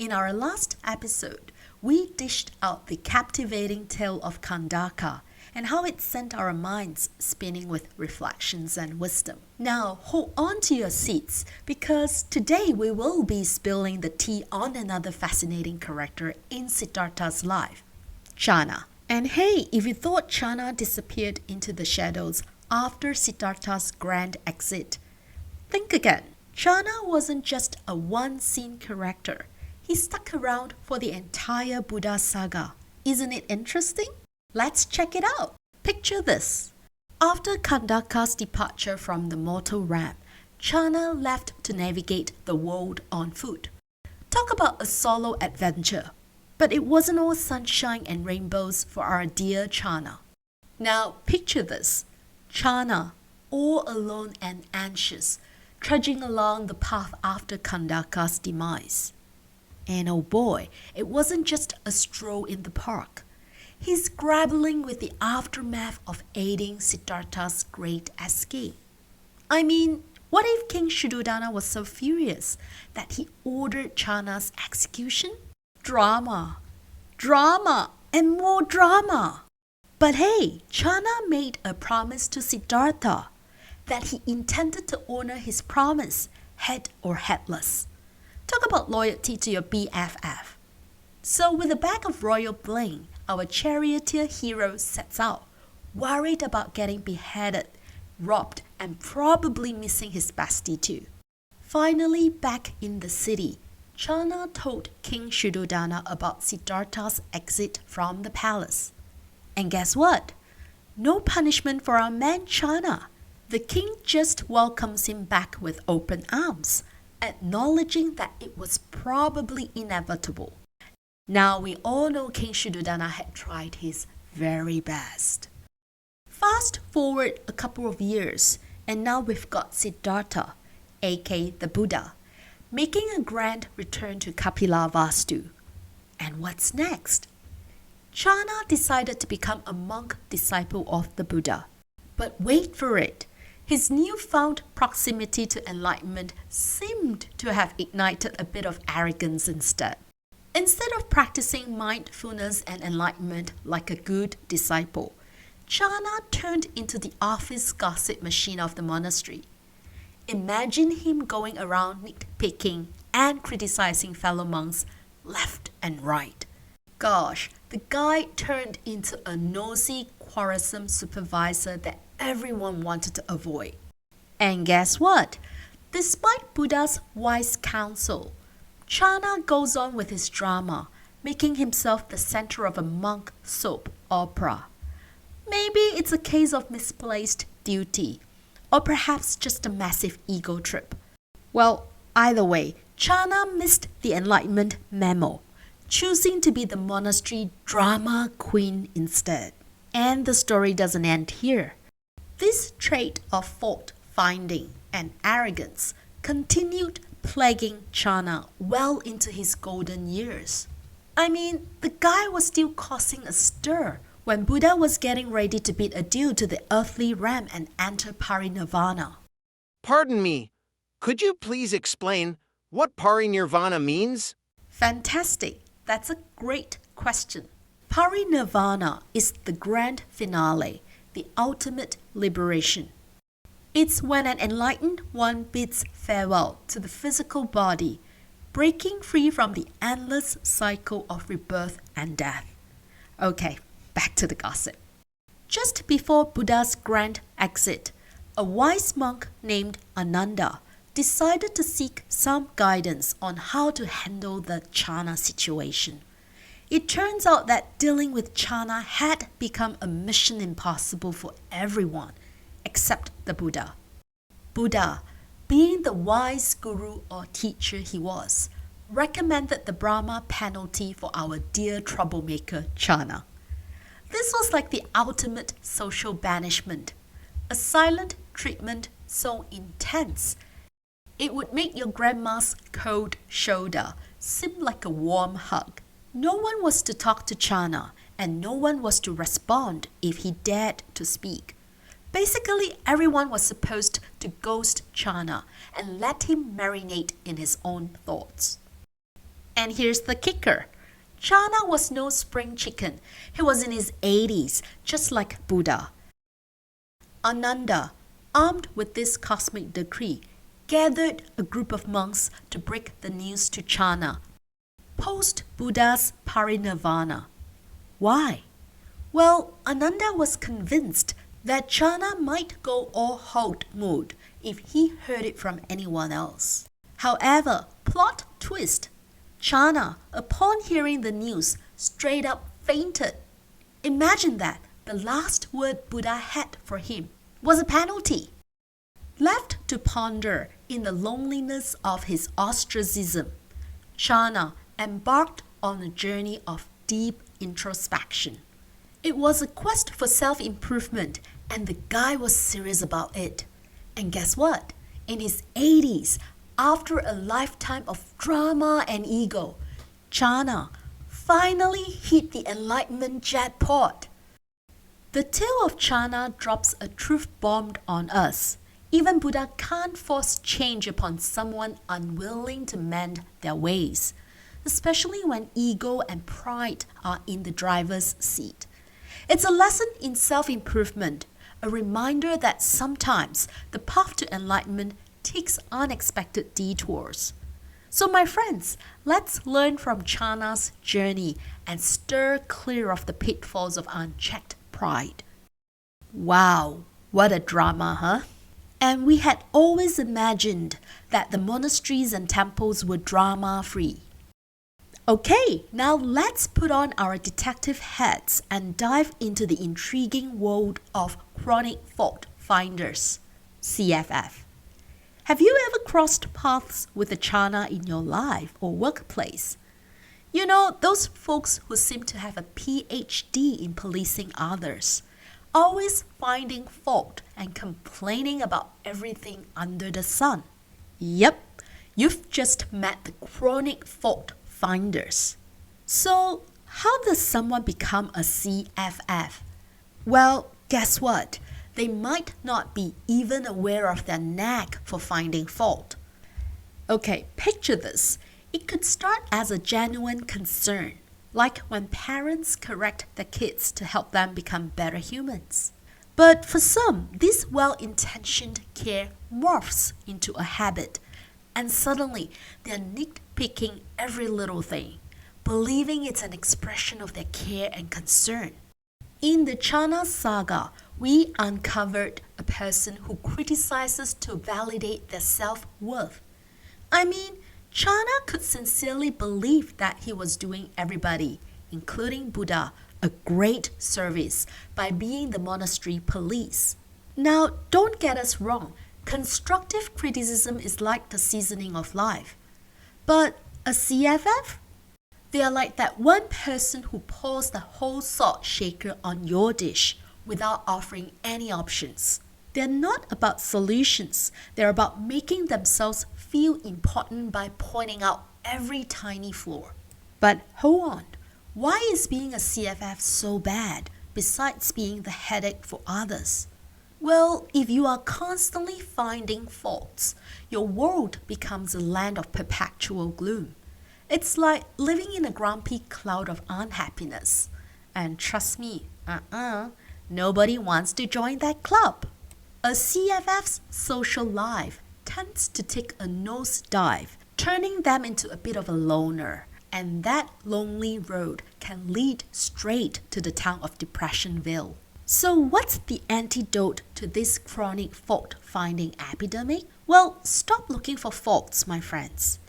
In our last episode, we dished out the captivating tale of Kandaka and how it sent our minds spinning with reflections and wisdom. Now, hold on to your seats because today we will be spilling the tea on another fascinating character in Siddhartha's life, Channa. And hey, if you thought Channa disappeared into the shadows after Siddhartha's grand exit, think again. Channa wasn't just a one-scene character. He stuck around for the entire Buddha saga. Isn't it interesting? Let's check it out. Picture this. After Kandaka's departure from the mortal realm, Channa left to navigate the world on foot. Talk about a solo adventure. But it wasn't all sunshine and rainbows for our dear Channa. Now picture this. Channa, all alone and anxious, trudging along the path after Kandaka's demise. And oh boy, it wasn't just a stroll in the park. He's grappling with the aftermath of aiding Siddhartha's great escape. I mean, what if King Shuddhodana was so furious that he ordered Channa's execution? Drama, and more drama. But hey, Channa made a promise to Siddhartha that he intended to honor his promise, head or headless. Talk about loyalty to your BFF. So with a bag of royal bling, our charioteer hero sets out, worried about getting beheaded, robbed, and probably missing his bestie too. Finally back in the city, Channa told King Shuddhodana about Siddhartha's exit from the palace. And guess what? No punishment for our man Channa. The king just welcomes him back with open arms, acknowledging that it was probably inevitable. Now we all know King Shuddhodana had tried his very best. Fast forward a couple of years, and now we've got Siddhartha, aka the Buddha, making a grand return to Kapilavastu. And what's next? Channa decided to become a monk disciple of the Buddha. But wait for it. His newfound proximity to enlightenment seemed to have ignited a bit of arrogance instead. Instead of practicing mindfulness and enlightenment like a good disciple, Channa turned into the office gossip machine of the monastery. Imagine him going around nitpicking and criticizing fellow monks left and right. Gosh, the guy turned into a nosy, quarrelsome supervisor that everyone wanted to avoid. And guess what? Despite Buddha's wise counsel, Channa goes on with his drama, making himself the center of a monk soap opera. Maybe it's a case of misplaced duty, or perhaps just a massive ego trip. Well, either way, Channa missed the enlightenment memo, choosing to be the monastery drama queen instead. And the story doesn't end here. This trait of fault-finding and arrogance continued plaguing Channa well into his golden years. I mean, the guy was still causing a stir when Buddha was getting ready to bid adieu to the earthly realm and enter parinirvana. Pardon me, could you please explain what parinirvana means? Fantastic. That's a great question. Parinirvana is the grand finale, the ultimate liberation. It's when an enlightened one bids farewell to the physical body, breaking free from the endless cycle of rebirth and death. Okay, back to the gossip. Just before Buddha's grand exit, a wise monk named Ananda decided to seek some guidance on how to handle the Channa situation. It turns out that dealing with Channa had become a mission impossible for everyone except the Buddha. Buddha, being the wise guru or teacher he was, recommended the Brahma penalty for our dear troublemaker Channa. This was like the ultimate social banishment, a silent treatment so intense it would make your grandma's cold shoulder seem like a warm hug. No one was to talk to Channa, and no one was to respond if he dared to speak. Basically, everyone was supposed to ghost Channa and let him marinate in his own thoughts. And here's the kicker. Channa was no spring chicken. He was in his 80s, just like Buddha. Ananda, armed with this cosmic decree, gathered a group of monks to break the news to Channa, post-Buddha's parinirvana. Why? Well, Ananda was convinced that Channa might go all halt mode if he heard it from anyone else. However, plot twist, Channa, upon hearing the news, straight up fainted. Imagine that the last word Buddha had for him was a penalty. Left to ponder in the loneliness of his ostracism, Channa embarked on a journey of deep introspection. It was a quest for self-improvement, and the guy was serious about it. And guess what? In his 80s, after a lifetime of drama and ego, Channa finally hit the enlightenment jackpot. The tale of Channa drops a truth bomb on us. Even Buddha can't force change upon someone unwilling to mend their ways, especially when ego and pride are in the driver's seat. It's a lesson in self-improvement, a reminder that sometimes the path to enlightenment takes unexpected detours. So my friends, let's learn from Channa's journey and stir clear of the pitfalls of unchecked pride. Wow, what a drama, huh? And we had always imagined that the monasteries and temples were drama-free. Okay, now let's put on our detective hats and dive into the intriguing world of chronic fault finders, CFF. Have you ever crossed paths with a Channa in your life or workplace? You know, those folks who seem to have a PhD in policing others, always finding fault and complaining about everything under the sun. Yep, you've just met the chronic fault finders. So, how does someone become a CFF? Well, guess what? They might not be even aware of their knack for finding fault. Okay, picture this. It could start as a genuine concern, like when parents correct their kids to help them become better humans. But for some, this well-intentioned care morphs into a habit, and suddenly they're nitpicking every little thing, believing it's an expression of their care and concern. In the Channa saga, we uncovered a person who criticizes to validate their self-worth. I mean, Channa could sincerely believe that he was doing everybody, including Buddha, a great service by being the monastery police. Now, don't get us wrong. Constructive criticism is like the seasoning of life. But a CFF? They are like that one person who pours the whole salt shaker on your dish without offering any options. They're not about solutions. They're about making themselves feel important by pointing out every tiny flaw. But hold on. Why is being a CFF so bad, besides being the headache for others? Well, if you are constantly finding faults, your world becomes a land of perpetual gloom. It's like living in a grumpy cloud of unhappiness. And trust me, nobody wants to join that club. A CFF's social life tends to take a nosedive, turning them into a bit of a loner. And that lonely road can lead straight to the town of Depressionville. So what's the antidote to this chronic fault-finding epidemic? Well, stop looking for faults, my friends.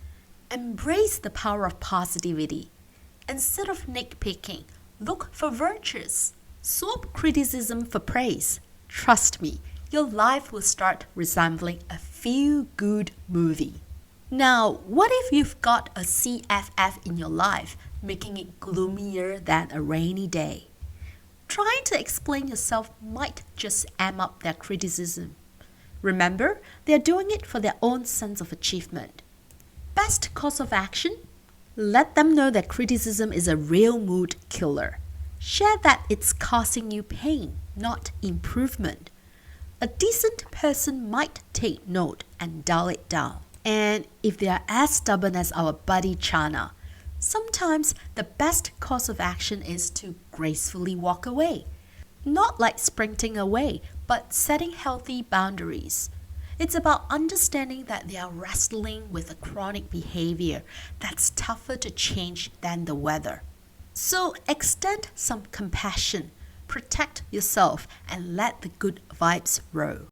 Embrace the power of positivity. Instead of nitpicking, look for virtues. Swap criticism for praise. Trust me, your life will start resembling a feel-good movie. Now, what if you've got a CFF in your life, making it gloomier than a rainy day? Trying to explain yourself might just amp up their criticism. Remember, they're doing it for their own sense of achievement. Best course of action? Let them know that criticism is a real mood killer. Share that it's causing you pain, not improvement. A decent person might take note and dial it down. And if they are as stubborn as our buddy Channa, Sometimes the best course of action is to gracefully walk away. Not like sprinting away, but setting healthy boundaries. It's about understanding that they are wrestling with a chronic behavior that's tougher to change than the weather. So extend some compassion, protect yourself, and let the good vibes roll.